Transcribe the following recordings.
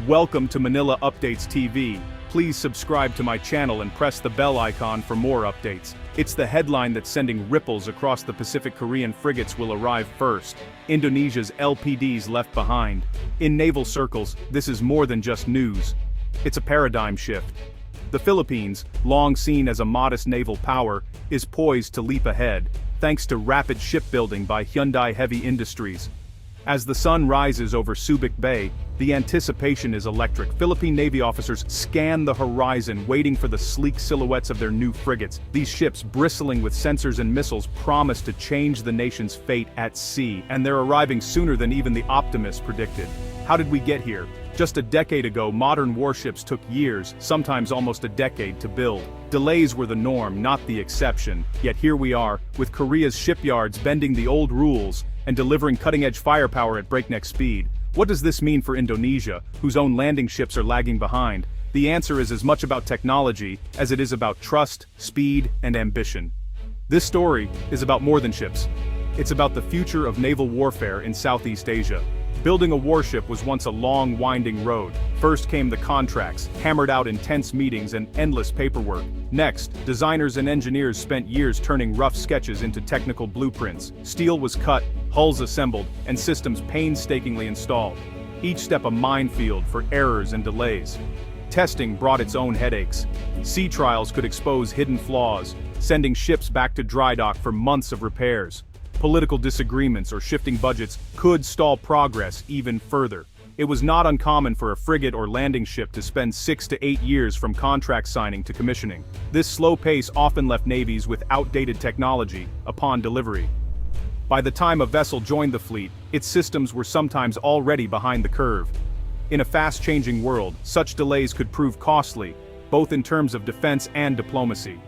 Welcome to Manila Updates TV. Please subscribe to my channel and press the bell icon for more updates. It's the headline that's sending ripples across the Pacific. Korean frigates will arrive first. Indonesia's LPDs left behind. In naval circles, this is more than just news. It's a paradigm shift. The Philippines, long seen as a modest naval power, is poised to leap ahead, thanks to rapid shipbuilding by Hyundai Heavy Industries. As the sun rises over Subic Bay, the anticipation is electric. Philippine Navy officers scan the horizon, waiting for the sleek silhouettes of their new frigates. These ships, bristling with sensors and missiles, promise to change the nation's fate at sea, and they're arriving sooner than even the optimists predicted. How did we get here? Just a decade ago, modern warships took years, sometimes almost a decade, to build. Delays were the norm, not the exception. Yet here we are, with Korea's shipyards bending the old rules and delivering cutting-edge firepower at breakneck speed. What does this mean for Indonesia, whose own landing ships are lagging behind? The answer is as much about technology as it is about trust, speed, and ambition. This story is about more than ships. It's about the future of naval warfare in Southeast Asia. Building a warship was once a long, winding road. First came the contracts, hammered out in tense meetings and endless paperwork. Next, designers and engineers spent years turning rough sketches into technical blueprints. Steel was cut, hulls assembled, and systems painstakingly installed. Each step a minefield for errors and delays. Testing brought its own headaches. Sea trials could expose hidden flaws, sending ships back to dry dock for months of repairs. Political disagreements or shifting budgets could stall progress even further. It was not uncommon for a frigate or landing ship to spend 6 to 8 years from contract signing to commissioning. This slow pace often left navies with outdated technology upon delivery. By the time a vessel joined the fleet, its systems were sometimes already behind the curve. In a fast-changing world, such delays could prove costly, both in terms of defense and diplomacy.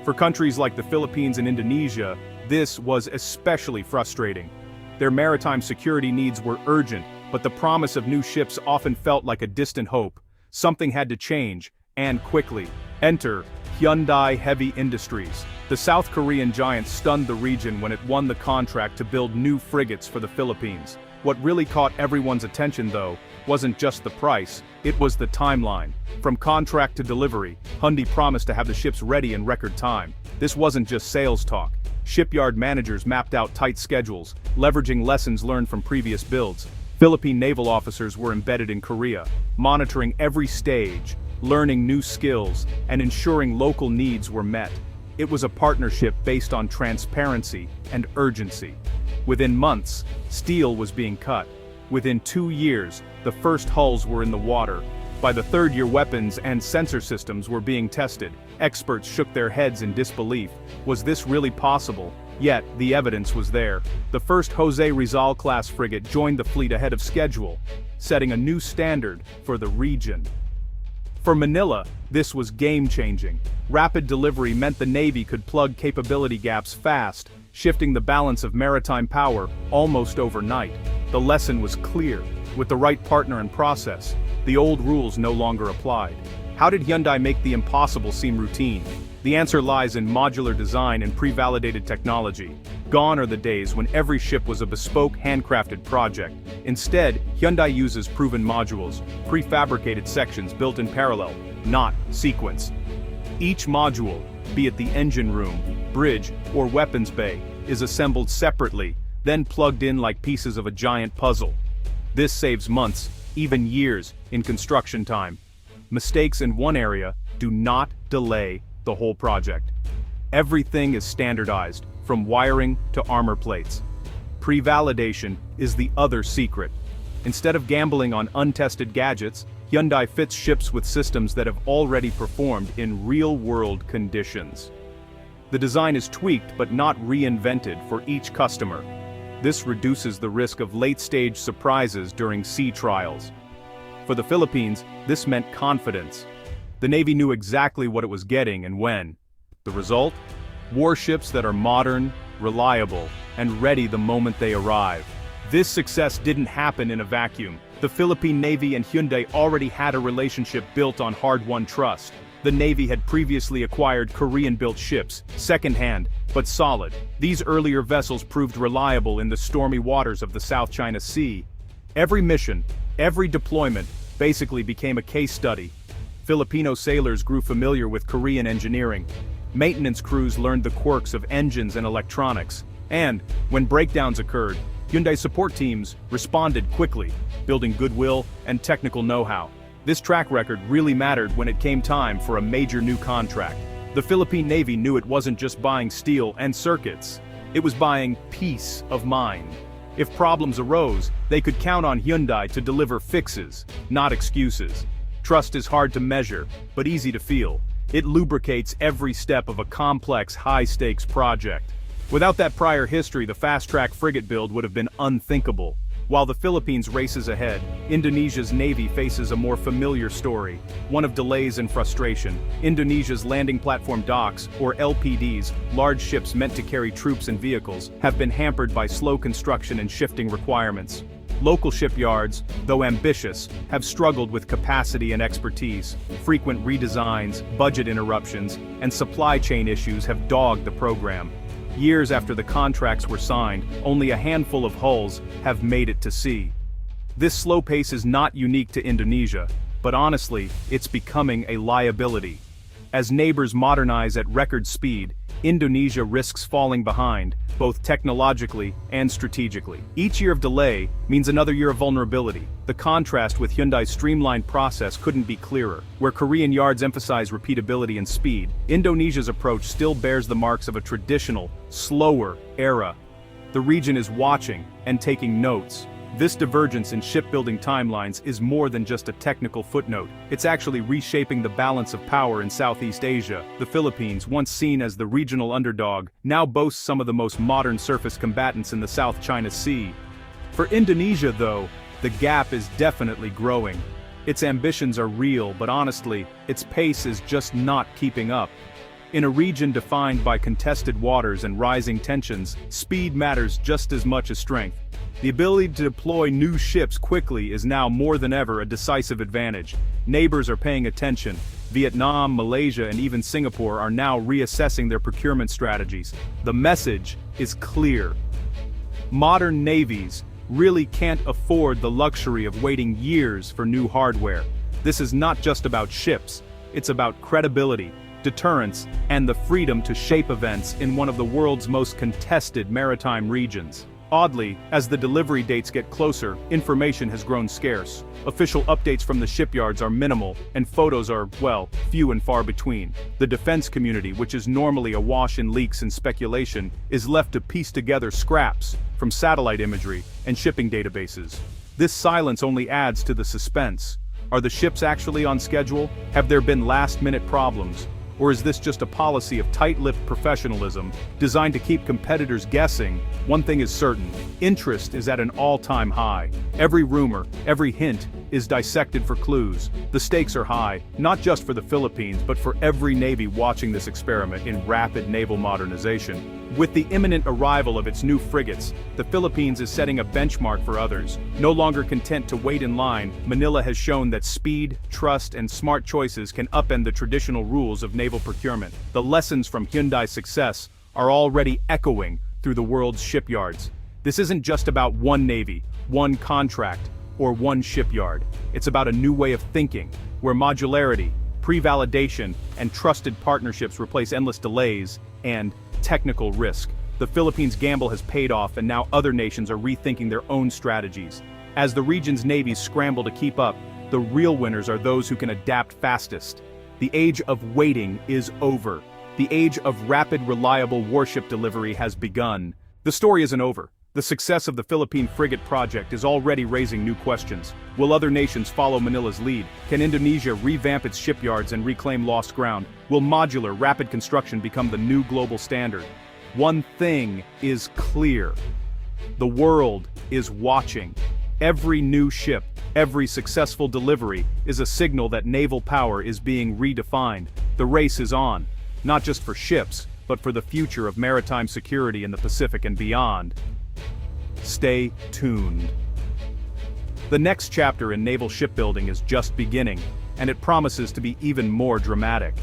For countries like the Philippines and Indonesia, this was especially frustrating. Their maritime security needs were urgent, but the promise of new ships often felt like a distant hope. Something had to change, and quickly. Enter Hyundai Heavy Industries. The South Korean giant stunned the region when it won the contract to build new frigates for the Philippines. What really caught everyone's attention, though, wasn't just the price, it was the timeline. From contract to delivery, Hyundai promised to have the ships ready in record time. This wasn't just sales talk. Shipyard managers mapped out tight schedules, leveraging lessons learned from previous builds. Philippine naval officers were embedded in Korea, monitoring every stage, learning new skills, and ensuring local needs were met. It was a partnership based on transparency and urgency. Within months, steel was being cut. Within 2 years, the first hulls were in the water. By the third year, weapons and sensor systems were being tested. Experts shook their heads in disbelief. Was this really possible? Yet, the evidence was there. The first Jose Rizal-class frigate joined the fleet ahead of schedule, setting a new standard for the region. For Manila, this was game-changing. Rapid delivery meant the Navy could plug capability gaps fast, shifting the balance of maritime power almost overnight. The lesson was clear. With the right partner and process, the old rules no longer applied. How did Hyundai make the impossible seem routine? The answer lies in modular design and pre-validated technology. Gone are the days when every ship was a bespoke, handcrafted project. Instead, Hyundai uses proven modules, prefabricated sections built in parallel, not sequence. Each module, be it the engine room, bridge, or weapons bay, is assembled separately, then plugged in like pieces of a giant puzzle. This saves months, even years, in construction time. Mistakes in one area do not delay the whole project. Everything is standardized, from wiring to armor plates. Pre-validation is the other secret. Instead of gambling on untested gadgets, Hyundai fits ships with systems that have already performed in real-world conditions. The design is tweaked but not reinvented for each customer. This reduces the risk of late-stage surprises during sea trials. For the Philippines, this meant confidence. The Navy knew exactly what it was getting and when. The result? Warships that are modern, reliable, and ready the moment they arrive. This success didn't happen in a vacuum. The Philippine Navy and Hyundai already had a relationship built on hard-won trust. The Navy had previously acquired Korean-built ships, second-hand, but solid. These earlier vessels proved reliable in the stormy waters of the South China Sea. Every mission, every deployment, basically became a case study. Filipino sailors grew familiar with Korean engineering. Maintenance crews learned the quirks of engines and electronics. And, when breakdowns occurred, Hyundai support teams responded quickly, building goodwill and technical know-how. This track record really mattered when it came time for a major new contract. The Philippine Navy knew it wasn't just buying steel and circuits. It was buying peace of mind. If problems arose, they could count on Hyundai to deliver fixes, not excuses. Trust is hard to measure, but easy to feel. It lubricates every step of a complex, high-stakes project. Without that prior history, the fast-track frigate build would have been unthinkable. While the Philippines races ahead, Indonesia's Navy faces a more familiar story, one of delays and frustration. Indonesia's landing platform docks, or LPDs, large ships meant to carry troops and vehicles, have been hampered by slow construction and shifting requirements. Local shipyards, though ambitious, have struggled with capacity and expertise. Frequent redesigns, budget interruptions, and supply chain issues have dogged the program. Years after the contracts were signed, only a handful of hulls have made it to sea. This slow pace is not unique to Indonesia, but honestly, it's becoming a liability. As neighbors modernize at record speed, Indonesia risks falling behind, both technologically and strategically. Each year of delay means another year of vulnerability. The contrast with Hyundai's streamlined process couldn't be clearer. Where Korean yards emphasize repeatability and speed, Indonesia's approach still bears the marks of a traditional, slower era. The region is watching and taking notes. This divergence in shipbuilding timelines is more than just a technical footnote. It's actually reshaping the balance of power in Southeast Asia. The Philippines, once seen as the regional underdog, now boasts some of the most modern surface combatants in the South China Sea. For Indonesia, though, the gap is definitely growing. Its ambitions are real, but honestly, its pace is just not keeping up. In a region defined by contested waters and rising tensions, speed matters just as much as strength. The ability to deploy new ships quickly is now more than ever a decisive advantage. Neighbors are paying attention. Vietnam, Malaysia, and even Singapore are now reassessing their procurement strategies. The message is clear. Modern navies really can't afford the luxury of waiting years for new hardware. This is not just about ships, it's about credibility, deterrence, and the freedom to shape events in one of the world's most contested maritime regions. Oddly, as the delivery dates get closer, information has grown scarce. Official updates from the shipyards are minimal, and photos are, well, few and far between. The defense community, which is normally awash in leaks and speculation, is left to piece together scraps from satellite imagery and shipping databases. This silence only adds to the suspense. Are the ships actually on schedule? Have there been last-minute problems? Or is this just a policy of tight-lipped professionalism, designed to keep competitors guessing? One thing is certain, interest is at an all-time high. Every rumor, every hint, is dissected for clues. The stakes are high, not just for the Philippines, but for every navy watching this experiment in rapid naval modernization. With the imminent arrival of its new frigates, the Philippines is setting a benchmark for others. No longer content to wait in line, Manila has shown that speed, trust, and smart choices can upend the traditional rules of naval procurement. The lessons from Hyundai's success are already echoing through the world's shipyards. This isn't just about one navy, one contract, or one shipyard. It's about a new way of thinking, where modularity, pre-validation, and trusted partnerships replace endless delays and technical risk. The Philippines' gamble has paid off, and now other nations are rethinking their own strategies. As the region's navies scramble to keep up, the real winners are those who can adapt fastest. The age of waiting is over. The age of rapid, reliable warship delivery has begun. The story isn't over. The success of the Philippine frigate project is already raising new questions. Will other nations follow Manila's lead? Can Indonesia revamp its shipyards and reclaim lost ground? Will modular, rapid construction become the new global standard? One thing is clear. The world is watching. Every new ship, every successful delivery is a signal that naval power is being redefined. The race is on, not just for ships, but for the future of maritime security in the Pacific and beyond. Stay tuned. The next chapter in naval shipbuilding is just beginning, and it promises to be even more dramatic.